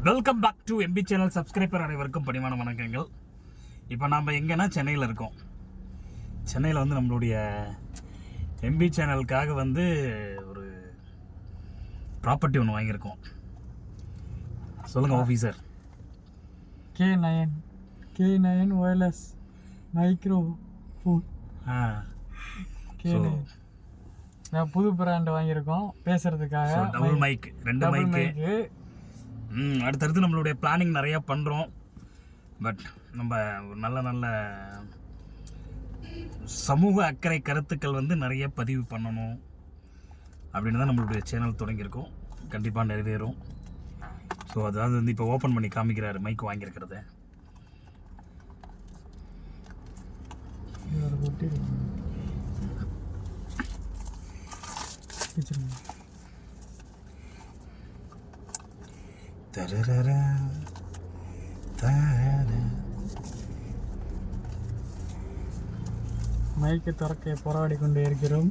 Welcome back to MP channel subscriber அனைவருக்கும் பணிவான வணக்கங்கள். இப்போ நாம் எங்கன்னா சென்னையில் இருக்கோம். சென்னையில் வந்து நம்மளுடைய எம்பி சேனலுக்காக வந்து ஒரு ப்ராப்பர்ட்டி ஒன்று வாங்கியிருக்கோம். சொல்லுங்கள் officer. K9 wireless micro phone. நான் புது பிராண்ட் வாங்கியிருக்கோம் பேசுறதுக்காக. டபுள் மைக், ரெண்டு மைக்கு. அடுத்தடுத்து நம்மளுடைய பிளானிங் நிறையா பண்ணுறோம். பட் நம்ம நல்ல நல்ல சமூக அக்கறை கருத்துக்கள் வந்து நிறைய பதிவு பண்ணணும் அப்படின்னு தான் நம்மளுடைய சேனல் தொடங்கியிருக்கோம். கண்டிப்பாக நிறைவேறும். ஸோ அதாவது வந்து இப்போ ஓப்பன் பண்ணி காமிக்கிறாரு மைக் வாங்கியிருக்கிறத. மைக்கை திறக்க போராடி கொண்டே இருக்கிறோம்.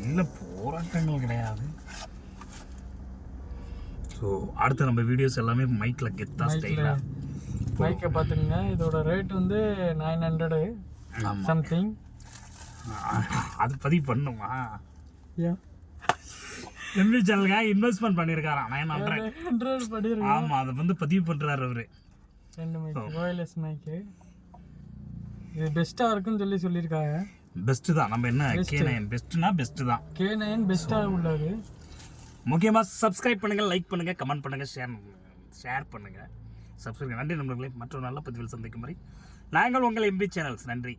இல்லை, போராட்டங்கள் கிடையாது. ஸோ அடுத்து நம்ம வீடியோஸ் எல்லாமே மைக்கில் கெத்தா ஸ்டைலாக. மைக்கை பார்த்துங்க. இதோட ரேட் வந்து 900 சம்திங். அது பதிவு பண்ணுமா? ஏன் எம்பி சேனலுக்காக இன்வெஸ்ட்மெண்ட் பண்ணியிருக்காராம் 900 பண்ணியிருக்கேன். ஆமாம், அதை வந்து பதிவு பண்ணுறாரு அவரு. ரெண்டு மைக்கு, ஒயர்லெஸ் மைக்கு. இது பெஸ்ட்டாக இருக்குன்னு சொல்லியிருக்காங்க. பெஸ்ட்டு தான். நம்ம என்ன K9 பெஸ்ட்டுனா பெஸ்ட்டு தான். K9 பெஸ்ட்டாக உள்ளது. முக்கியமாக சப்ஸ்கிரைப் பண்ணுங்கள், லைக் பண்ணுங்கள், கமெண்ட் பண்ணுங்கள், ஷேர் பண்ணுங்கள். சப்ஸ்கிரைப். நன்றி நண்பர்களே. மற்றொரு நல்ல பதிவில் சந்திக்கும் வரை நாங்கள் உங்கள் எம்பி சேனல்ஸ். நன்றி.